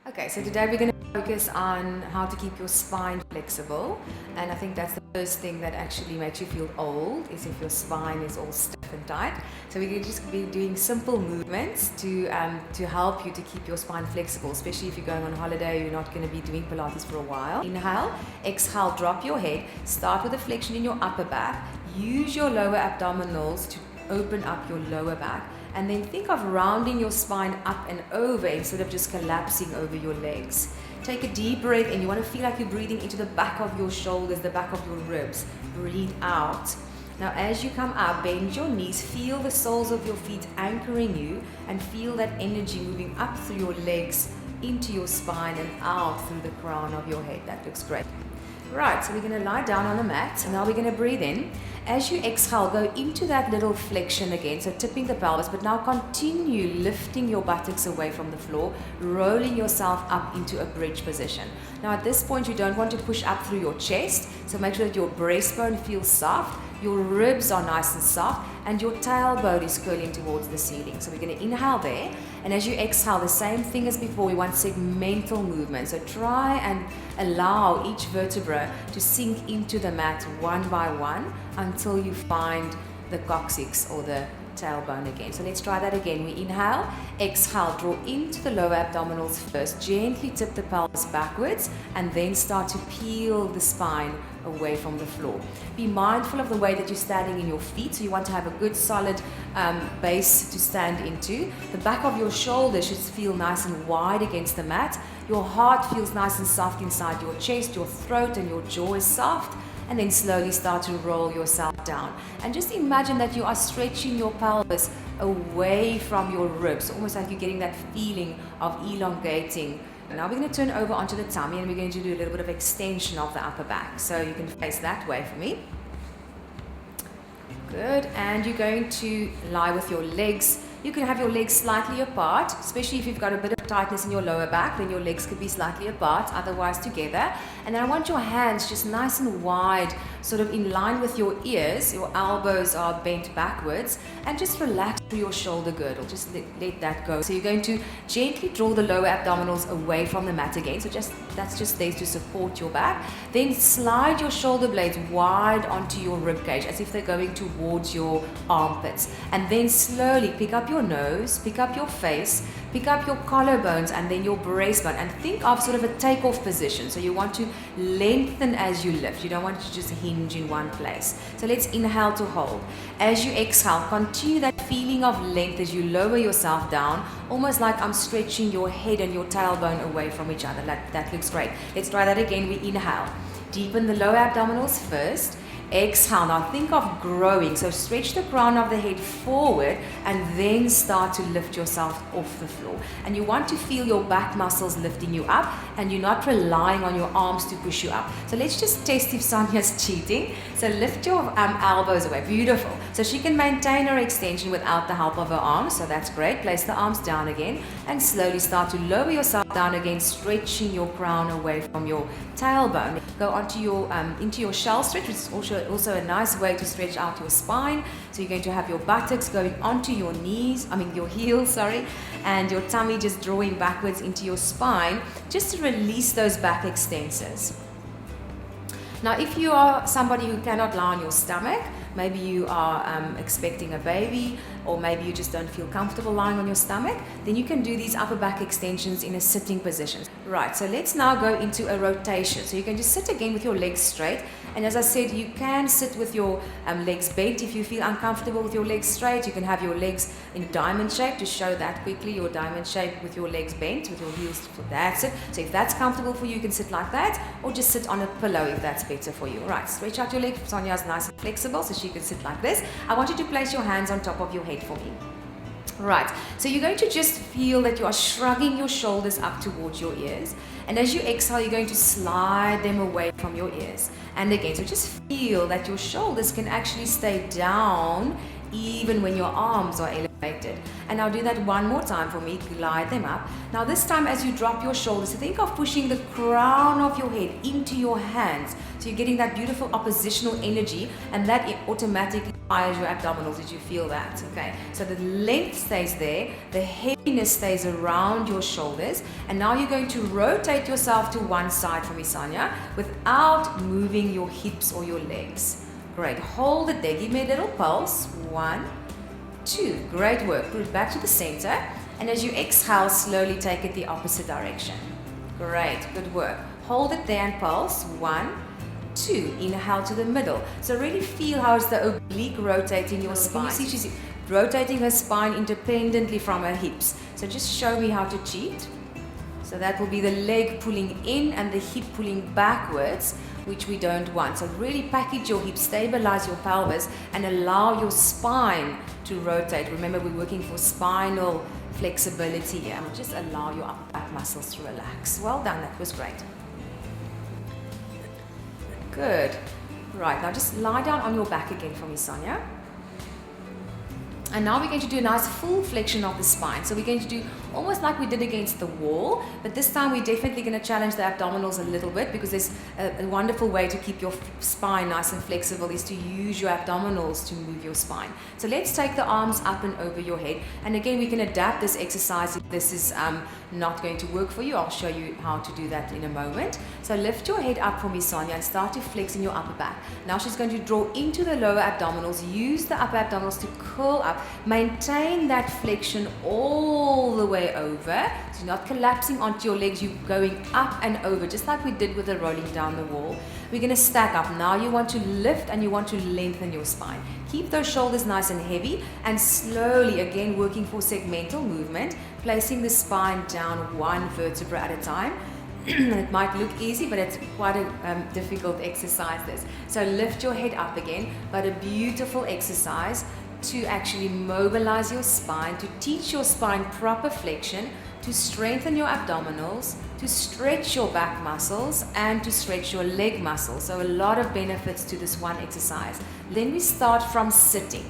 Okay, so today we're going to focus on how to keep your spine flexible, and I think that's the first thing that actually makes you feel old, is if your spine is all stiff and tight. So we're going to just be doing simple movements to help you to keep your spine flexible, especially if you're going on holiday, you're not going to be doing Pilates for a while. Inhale, exhale, drop your head, start with a flexion in your upper back, use your lower abdominals to open up your lower back, and then think of rounding your spine up and over instead of just collapsing over your legs. Take a deep breath in. You want to feel like you're breathing into the back of your shoulders, the back of your ribs. Breathe out. Now as you come up, bend your knees, feel the soles of your feet anchoring you, and feel that energy moving up through your legs into your spine and out through the crown of your head. That looks great. Right, so we're going to lie down on the mat, and now we're going to breathe in. As you exhale, go into that little flexion again, so tipping the pelvis, but now continue lifting your buttocks away from the floor, rolling yourself up into a bridge position. Now at this point, you don't want to push up through your chest, so make sure that your breastbone feels soft, your ribs are nice and soft, and your tailbone is curling towards the ceiling. So we're going to inhale there, and as you exhale, the same thing as before, we want segmental movement. So try and allow each vertebra to sink into the mat one by one until you find the coccyx or the tailbone again. So let's try that again. We inhale, exhale, draw into the lower abdominals first, gently tip the pelvis backwards, and then start to peel the spine away from the floor. Be mindful of the way that you're standing in your feet, so you want to have a good solid base to stand into. The back of your shoulders should feel nice and wide against the mat. Your heart feels nice and soft inside your chest, your throat and your jaw is soft. And then slowly start to roll yourself down. And just imagine that you are stretching your pelvis away from your ribs, almost like you're getting that feeling of elongating. Now we're going to turn over onto the tummy, and we're going to do a little bit of extension of the upper back. So you can face that way for me. Good. And you're going to lie with your legs. You can have your legs slightly apart, especially if you've got a bit of tightness in your lower back, then your legs could be slightly apart, otherwise together. And then I want your hands just nice and wide, sort of in line with your ears. Your elbows are bent backwards, and just relax through your shoulder girdle. Just let that go. So you're going to gently draw the lower abdominals away from the mat again. So that's just there to support your back. Then slide your shoulder blades wide onto your rib cage as if they're going towards your armpits. And then slowly pick up your nose, pick up your face, pick up your collarbones and then your breastbone, and think of sort of a takeoff position. So you want to lengthen as you lift. You don't want to just hinge in one place. So let's inhale to hold. As you exhale, continue that feeling of length as you lower yourself down, almost like I'm stretching your head and your tailbone away from each other. That looks great. Let's try that again. We inhale. Deepen the lower abdominals first. Exhale. Now think of growing. So stretch the crown of the head forward and then start to lift yourself off the floor. And you want to feel your back muscles lifting you up, and you're not relying on your arms to push you up. So let's just test if Sonia's cheating. So lift your elbows away. Beautiful. So she can maintain her extension without the help of her arms. So that's great. Place the arms down again and slowly start to lower yourself down again, stretching your crown away from your tailbone. Go onto your into your shell stretch, which is also a nice way to stretch out your spine. So you're going to have your buttocks going onto your your heels, and your tummy just drawing backwards into your spine, just to release those back extensors. Now, if you are somebody who cannot lie on your stomach, maybe you are expecting a baby, or maybe you just don't feel comfortable lying on your stomach, then you can do these upper back extensions in a sitting position. Right, so let's now go into a rotation. So you can just sit again with your legs straight. And as I said, you can sit with your legs bent. If you feel uncomfortable with your legs straight, you can have your legs in a diamond shape. To show that quickly, your diamond shape with your legs bent, with your heels, that's it. So if that's comfortable for you, you can sit like that, or just sit on a pillow if that's better for you. All right, stretch out your legs. Sonia's nice and flexible, so she can sit like this. I want you to place your hands on top of your head for me. Right, so you're going to just feel that you are shrugging your shoulders up towards your ears, and as you exhale, you're going to slide them away from your ears. And again, so just feel that your shoulders can actually stay down even when your arms are elevated. activated. And now do that one more time for me. Glide them up. Now this time as you drop your shoulders, think of pushing the crown of your head into your hands. So you're getting that beautiful oppositional energy, and that automatically fires your abdominals. Did you feel that? Okay. So the length stays there, the heaviness stays around your shoulders, and now you're going to rotate yourself to one side for me, Sonia, without moving your hips or your legs. Great. Hold it there. Give me a little pulse. 1, 2. Great work. Put it back to the center. And as you exhale, slowly take it the opposite direction. Great. Good work. Hold it there and pulse. 1, 2. Inhale to the middle. So really feel how it's the oblique rotating your spine. You see she's rotating her spine independently from her hips. So just show me how to cheat. So that will be the leg pulling in and the hip pulling backwards, which we don't want. So really package your hips, stabilize your pelvis, and allow your spine to rotate. Remember, we're working for spinal flexibility here. Just allow your upper back muscles to relax. Well done, that was great. Good. Right, now just lie down on your back again for me, Sonia. And now we're going to do a nice full flexion of the spine. So we're going to do almost like we did against the wall, but this time we're definitely going to challenge the abdominals a little bit, because there's a wonderful way to keep your spine nice and flexible is to use your abdominals to move your spine. So let's take the arms up and over your head. And again, we can adapt this exercise if this is not going to work for you. I'll show you how to do that in a moment. So lift your head up for me, Sonia, and start to flex in your upper back. Now she's going to draw into the lower abdominals. Use the upper abdominals to curl up. Maintain that flexion all the way over. So you're not collapsing onto your legs, you're going up and over, just like we did with the rolling down the wall. We're going to stack up. Now you want to lift and you want to lengthen your spine. Keep those shoulders nice and heavy, and slowly, again, working for segmental movement, placing the spine down one vertebra at a time. It might look easy, but it's quite a difficult exercise this. So lift your head up again, but a beautiful exercise to actually mobilize your spine, to teach your spine proper flexion, to strengthen your abdominals, to stretch your back muscles, and to stretch your leg muscles. So a lot of benefits to this one exercise. Then we start from sitting.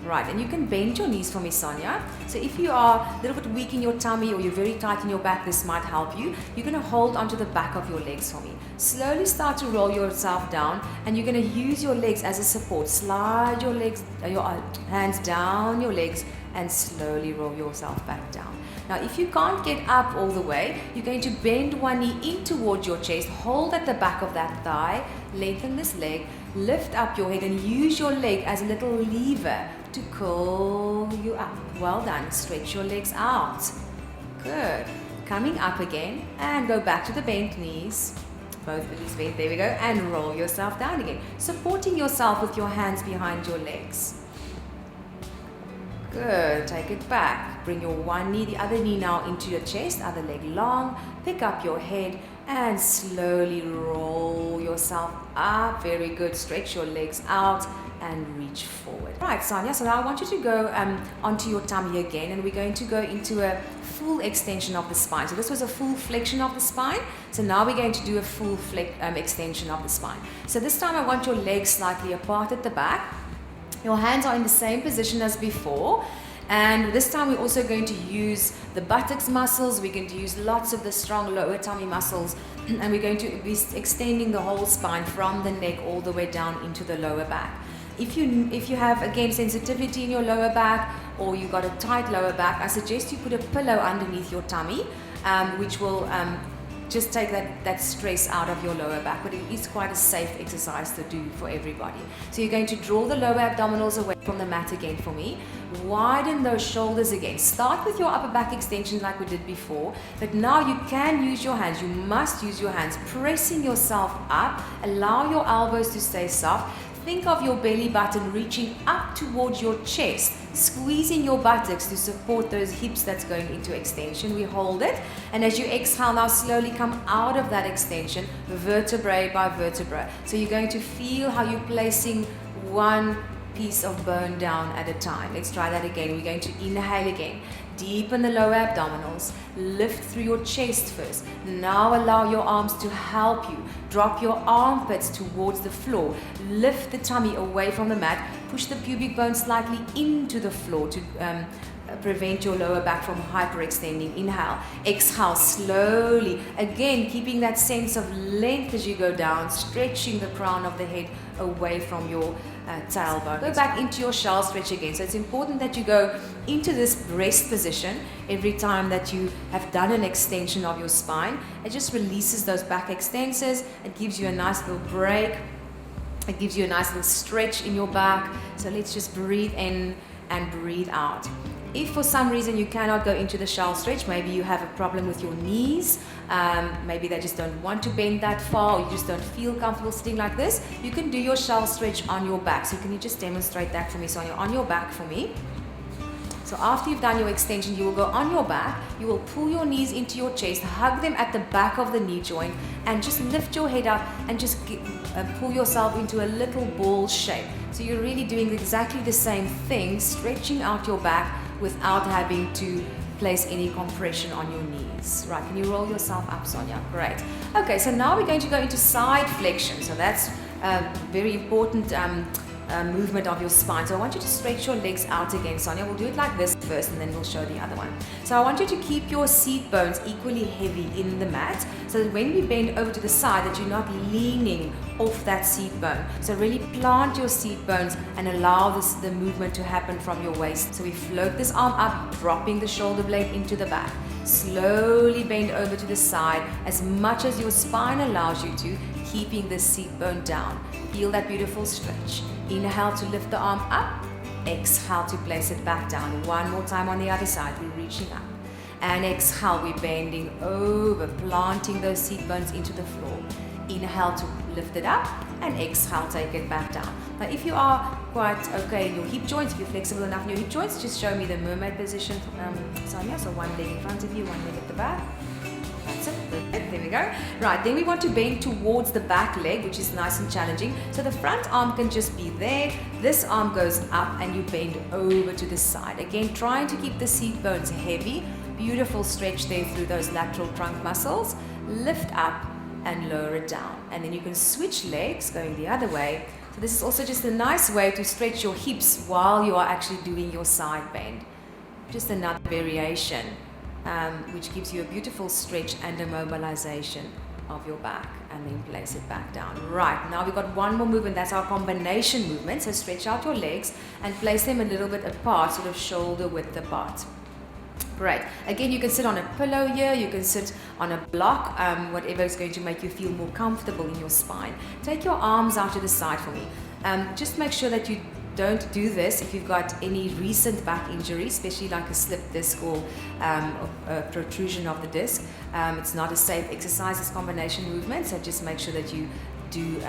Right, and you can bend your knees for me, Sonia. So if you are a little bit weak in your tummy or you're very tight in your back, this might help you. You're going to hold onto the back of your legs for me. Slowly start to roll yourself down, and you're going to use your legs as a support. Slide your legs, your hands down your legs, and slowly roll yourself back down. Now, if you can't get up all the way, you're going to bend one knee in towards your chest, hold at the back of that thigh, lengthen this leg, lift up your head, and use your leg as a little lever to curl you up. Well done. Stretch your legs out. Good. Coming up again, and go back to the bent knees. Both knees bent. There we go. And roll yourself down again, supporting yourself with your hands behind your legs. Good. Take it back. Bring your one knee, the other knee now into your chest, other leg long. Pick up your head and slowly roll yourself up. Very good. Stretch your legs out and reach forward. Right, Sonia, so now I want you to go onto your tummy again, and we're going to go into a full extension of the spine. So this was a full flexion of the spine. So now we're going to do a full extension of the spine. So this time I want your legs slightly apart at the back. Your hands are in the same position as before, and this time we're also going to use the buttocks muscles. We're going to use lots of the strong lower tummy muscles, and we're going to be extending the whole spine from the neck all the way down into the lower back. If you have, again, sensitivity in your lower back, or you've got a tight lower back, I suggest you put a pillow underneath your tummy, which will just take that stress out of your lower back. But it is quite a safe exercise to do for everybody. So you're going to draw the lower abdominals away from the mat again for me. Widen those shoulders again. Start with your upper back extension like we did before, but now you can use your hands. You must use your hands, pressing yourself up. Allow your elbows to stay soft. Think of your belly button reaching up towards your chest, squeezing your buttocks to support those hips that's going into extension. We hold it, and as you exhale, now slowly come out of that extension, vertebrae by vertebra. So you're going to feel how you're placing one piece of bone down at a time. Let's try that again. We're going to inhale again. Deepen the lower abdominals. Lift through your chest first. Now allow your arms to help you. Drop your armpits towards the floor. Lift the tummy away from the mat. Push the pubic bone slightly into the floor to prevent your lower back from hyperextending. Inhale. Exhale slowly. Again, keeping that sense of length as you go down, stretching the crown of the head away from your tailbone. Go back into your shell stretch again. So it's important that you go into this rest position every time that you have done an extension of your spine. It just releases those back extensors. It gives you a nice little break. It gives you a nice little stretch in your back. So let's just breathe in and breathe out. If for some reason you cannot go into the shell stretch, maybe you have a problem with your knees, maybe they just don't want to bend that far, or you just don't feel comfortable sitting like this, you can do your shell stretch on your back. So can you just demonstrate that for me, Sonia, on your back for me? So after you've done your extension, you will go on your back, you will pull your knees into your chest, hug them at the back of the knee joint, and just lift your head up and just pull yourself into a little ball shape. So you're really doing exactly the same thing, stretching out your back without having to place any compression on your knees. Right, can you roll yourself up, Sonia? Great. Okay, so now we're going to go into side flexion. So that's a very important movement of your spine. So I want you to stretch your legs out again, Sonia. We'll do it like this first and then we'll show the other one. So I want you to keep your seat bones equally heavy in the mat, so that when we bend over to the side that you're not leaning off that seat bone. So really plant your seat bones and allow the movement to happen from your waist. So we float this arm up, dropping the shoulder blade into the back. Slowly bend over to the side as much as your spine allows you to, keeping the seat bone down. Feel that beautiful stretch. Inhale to lift the arm up. Exhale to place it back down. One more time on the other side. We're reaching up. And exhale, we're bending over, planting those seat bones into the floor. Inhale to lift it up, and exhale, take it back down. Now, if you are quite okay in your hip joints, if you're flexible enough in your hip joints, just show me the mermaid position, Sonia. So one leg in front of you, one leg at the back. That's it. There we go. Right, then we want to bend towards the back leg, which is nice and challenging. So the front arm can just be there. This arm goes up and you bend over to the side. Again, trying to keep the seat bones heavy. Beautiful stretch there through those lateral trunk muscles. Lift up and lower it down. And then you can switch legs going the other way. So this is also just a nice way to stretch your hips while you are actually doing your side bend. Just another variation. Which gives you a beautiful stretch and a mobilization of your back, and then place it back down. Right, now we've got one more movement. That's our combination movement. So stretch out your legs and place them a little bit apart, sort of shoulder width apart. Great. Again, you can sit on a pillow here, you can sit on a block, whatever is going to make you feel more comfortable in your spine. Take your arms out to the side for me. Just make sure that you don't do this if you've got any recent back injury, especially like a slipped disc or a protrusion of the disc. It's not a safe exercise, it's combination movement, so just make sure that you do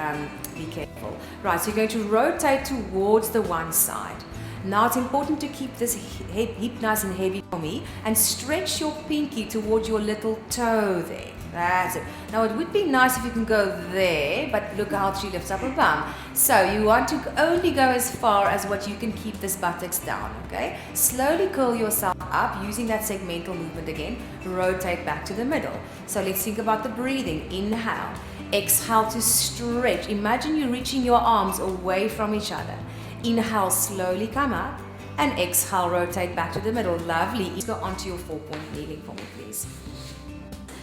be careful. Right, so you're going to rotate towards the one side. Now it's important to keep this hip nice and heavy for me, and stretch your pinky towards your little toe there. That's it. Now it would be nice if you can go there, but look how she lifts up her bum. So you want to only go as far as what you can keep this buttocks down, okay? Slowly curl yourself up using that segmental movement again. Rotate back to the middle. So let's think about the breathing. Inhale. Exhale to stretch. Imagine you're reaching your arms away from each other. Inhale, slowly come up, and exhale, rotate back to the middle. Lovely. Go onto your 4-point kneeling for me, please.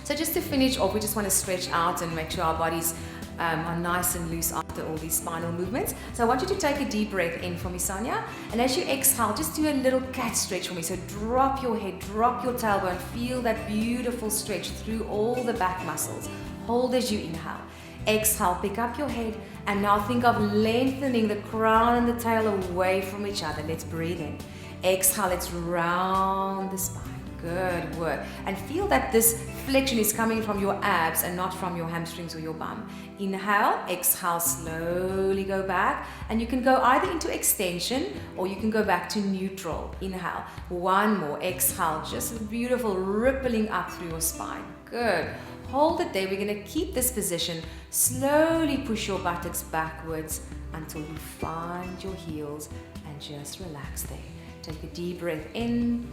So just to finish off, we just want to stretch out and make sure our bodies are nice and loose after all these spinal movements. So I want you to take a deep breath in for me, Sonia. And as you exhale, just do a little cat stretch for me. So drop your head, drop your tailbone, feel that beautiful stretch through all the back muscles. Hold as you inhale. Exhale, pick up your head, and now think of lengthening the crown and the tail away from each other. Let's breathe in. Exhale, let's round the spine. Good work. And feel that this flexion is coming from your abs and not from your hamstrings or your bum. Inhale, exhale, slowly go back. And you can go either into extension or you can go back to neutral. Inhale. One more. Exhale. Just beautiful rippling up through your spine. Good. Hold it there. We're going to keep this position. Slowly push your buttocks backwards until you find your heels and just relax there. Take a deep breath in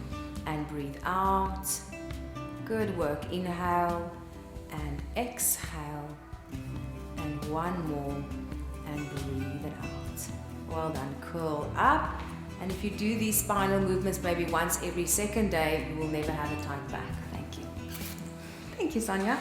and breathe out. Good work. Inhale and exhale. And one more and breathe it out. Well done. Curl up. And if you do these spinal movements maybe once every second day, you will never have a tight back. Thank you. Thank you, Sonia.